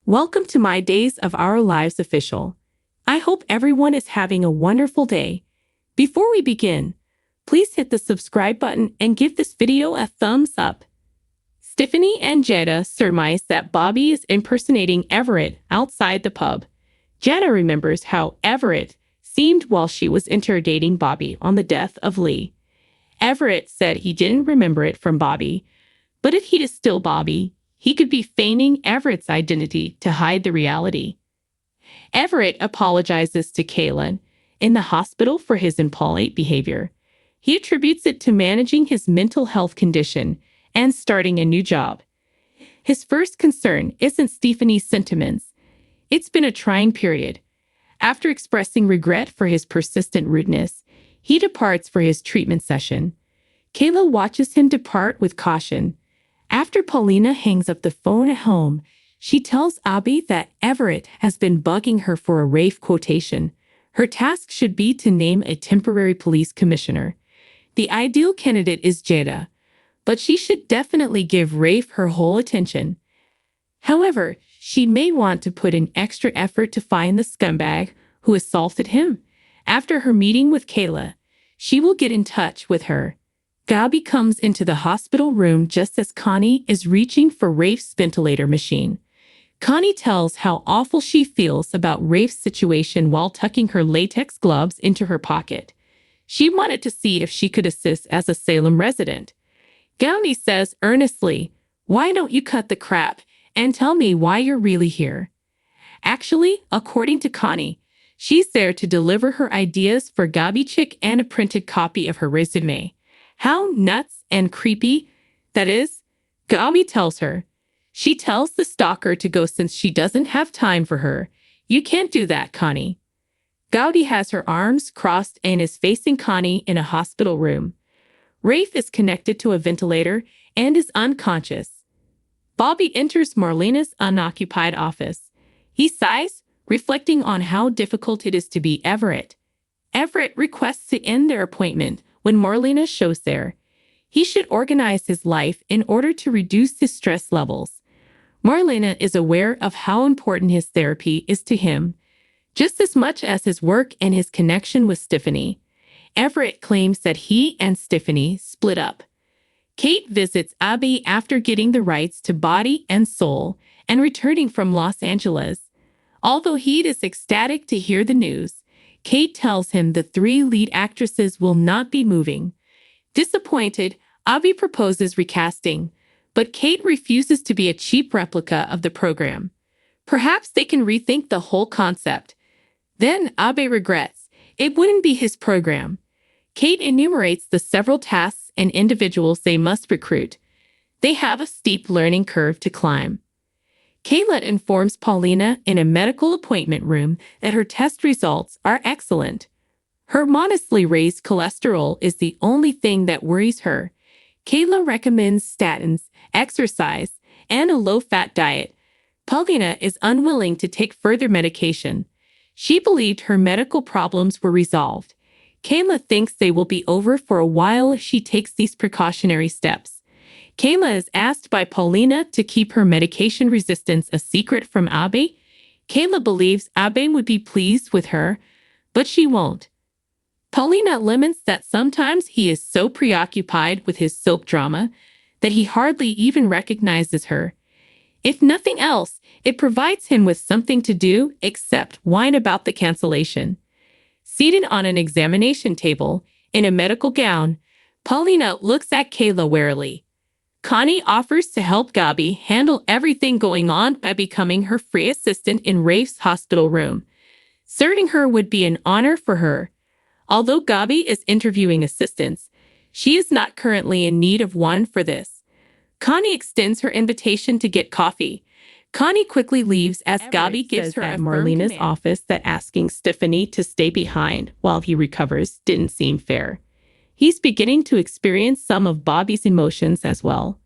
Welcome to my Days of Our Lives official. I hope everyone is having a wonderful day. Before we begin, please hit the subscribe button and give this video a thumbs up. Stephanie and Jada surmise that Bobby is impersonating Everett outside the pub. Jada remembers how Everett seemed while she was interrogating Bobby on the death of Lee. Everett said he didn't remember it from Bobby, but if he is still Bobby, he could be feigning Everett's identity to hide the reality. Everett apologizes to Kaylin in the hospital for his impolite behavior. He attributes it to managing his mental health condition and starting a new job. His first concern isn't Stephanie's sentiments. It's been a trying period. After expressing regret for his persistent rudeness, he departs for his treatment session. Kayla watches him depart with caution. After Marlena hangs up the phone at home, she tells Abby that Everett has been bugging her for a Rafe quotation. Her task should be to name a temporary police commissioner. The ideal candidate is Jada, but she should definitely give Rafe her whole attention. However, she may want to put in extra effort to find the scumbag who assaulted him. After her meeting with Kayla, she will get in touch with her. Gabby comes into the hospital room just as Connie is reaching for Rafe's ventilator machine. Connie tells how awful she feels about Rafe's situation while tucking her latex gloves into her pocket. She wanted to see if she could assist as a Salem resident. Gabby says earnestly, "Why don't you cut the crap and tell me why you're really here?" Actually, according to Connie, she's there to deliver her ideas for Gabby Chick and a printed copy of her resume. How nuts and creepy that is, Gabby tells her. She tells the stalker to go since she doesn't have time for her. "You can't do that, Connie." Gabby has her arms crossed and is facing Connie in a hospital room. Rafe is connected to a ventilator and is unconscious. Bobby enters Marlena's unoccupied office. He sighs, reflecting on how difficult it is to be Everett. Everett requests to end their appointment when Marlena shows there. He should organize his life in order to reduce his stress levels. Marlena is aware of how important his therapy is to him, just as much as his work and his connection with Stephanie. Everett claims that he and Stephanie split up. Kate visits Abby after getting the rights to Body and Soul and returning from Los Angeles. Although he is ecstatic to hear the news, Kate tells him the three lead actresses will not be moving. Disappointed, Abby proposes recasting, but Kate refuses to be a cheap replica of the program. Perhaps they can rethink the whole concept. Then Abby regrets. It wouldn't be his program. Kate enumerates the several tasks and individuals they must recruit. They have a steep learning curve to climb. Kayla informs Marlena in a medical appointment room that her test results are excellent. Her modestly raised cholesterol is the only thing that worries her. Kayla recommends statins, exercise, and a low-fat diet. Marlena is unwilling to take further medication. She believed her medical problems were resolved. Kayla thinks they will be over for a while if she takes these precautionary steps. Kayla is asked by Marlena to keep her medication resistance a secret from Abby. Kayla believes Abby would be pleased with her, but she won't. Marlena laments that sometimes he is so preoccupied with his soap drama that he hardly even recognizes her. If nothing else, it provides him with something to do except whine about the cancellation. Seated on an examination table, in a medical gown, Marlena looks at Kayla warily. Connie offers to help Gabby handle everything going on by becoming her free assistant in Rafe's hospital room. Serving her would be an honor for her. Although Gabby is interviewing assistants, she is not currently in need of one for this. Connie extends her invitation to get coffee. Connie quickly leaves as Gabby gives her at Marlena's office that asking Stephanie to stay behind while he recovers didn't seem fair. He's beginning to experience some of Bobby's emotions as well.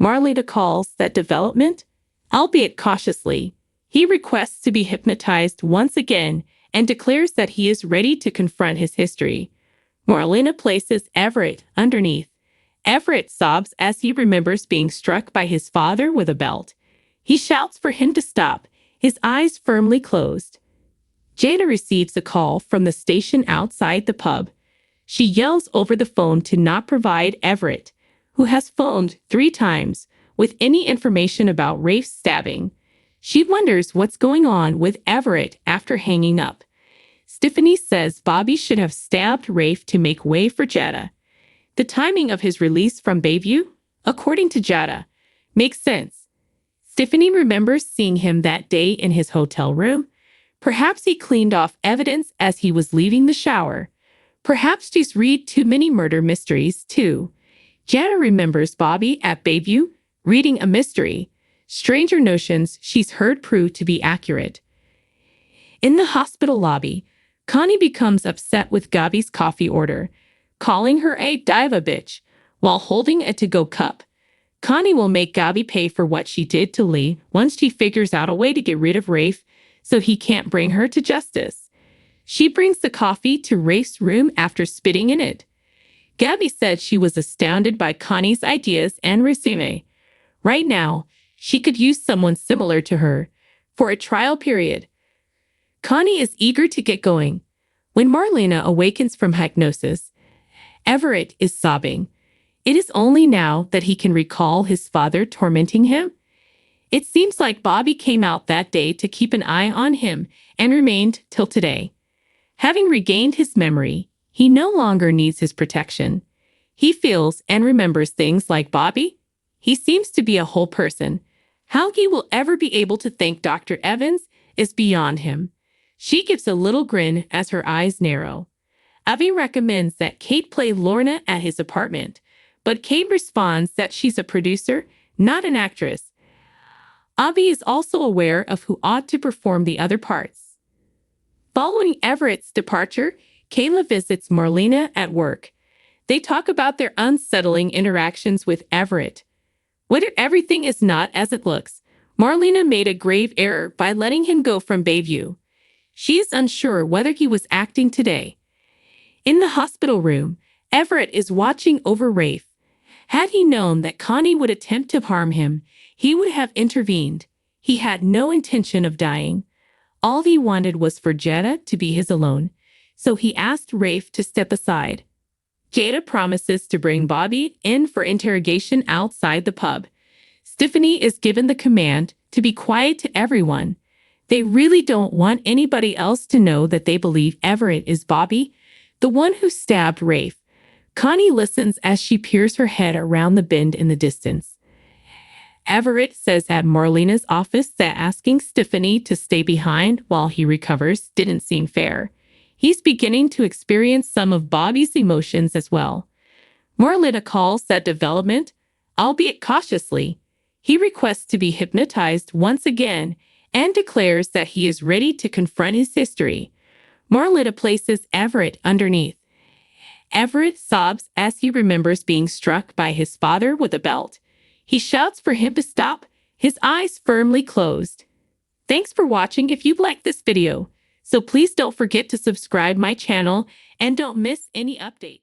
Marlena calls that development, albeit cautiously. He requests to be hypnotized once again and declares that he is ready to confront his history. Marlena places Everett underneath. Everett sobs as he remembers being struck by his father with a belt. He shouts for him to stop. his eyes firmly closed. Jada receives a call from the station outside the pub. She yells over the phone to not provide Everett, who has phoned 3 times, with any information about Rafe's stabbing. She wonders what's going on with Everett after hanging up. Stephanie says Bobby should have stabbed Rafe to make way for Jada. The timing of his release from Bayview, according to Jada, makes sense. Stephanie remembers seeing him that day in his hotel room. Perhaps he cleaned off evidence as he was leaving the shower. Perhaps she's read too many murder mysteries, too. Jada remembers Bobby at Bayview reading a mystery. Stranger notions she's heard prove to be accurate. In the hospital lobby, Connie becomes upset with Gabi's coffee order, calling her a diva bitch while holding a to-go cup. Connie will make Gabi pay for what she did to Lee once she figures out a way to get rid of Rafe so he can't bring her to justice. She brings the coffee to Rafe's room after spitting in it. Gabi said she was astounded by Connie's ideas and resume. Right now, she could use someone similar to her for a trial period. Connie is eager to get going. When Marlena awakens from hypnosis, Everett is sobbing. It is only now that he can recall his father tormenting him. It seems like Bobby came out that day to keep an eye on him and remained till today. Having regained his memory, he no longer needs his protection. He feels and remembers things like Bobby. He seems to be a whole person. How he will ever be able to thank Dr. Evans is beyond him. She gives a little grin as her eyes narrow. Avi recommends that Kate play Lorna at his apartment, but Kate responds that she's a producer, not an actress. Avi is also aware of who ought to perform the other parts. Following Everett's departure, Kayla visits Marlena at work. They talk about their unsettling interactions with Everett. What if everything is not as it looks? Marlena made a grave error by letting him go from Bayview. She is unsure whether he was acting today. In the hospital room, Everett is watching over Rafe. Had he known that Connie would attempt to harm him, he would have intervened. He had no intention of dying. All he wanted was for Jada to be his alone, so he asked Rafe to step aside. Jada promises to bring Bobby in for interrogation outside the pub. Stephanie is given the command to be quiet to everyone. They really don't want anybody else to know that they believe Everett is Bobby, the one who stabbed Rafe. Connie listens as she peers her head around the bend in the distance. Everett says at Marlena's office that asking Stephanie to stay behind while he recovers didn't seem fair. He's beginning to experience some of Bobby's emotions as well. Marlena calls that development, albeit cautiously. He requests to be hypnotized once again and declares that he is ready to confront his history. Marlena places Everett underneath. Everett sobs as he remembers being struck by his father with a belt. He shouts for him to stop, his eyes firmly closed. Thanks for watching. If you liked this video, so please don't forget to subscribe my channel and don't miss any update.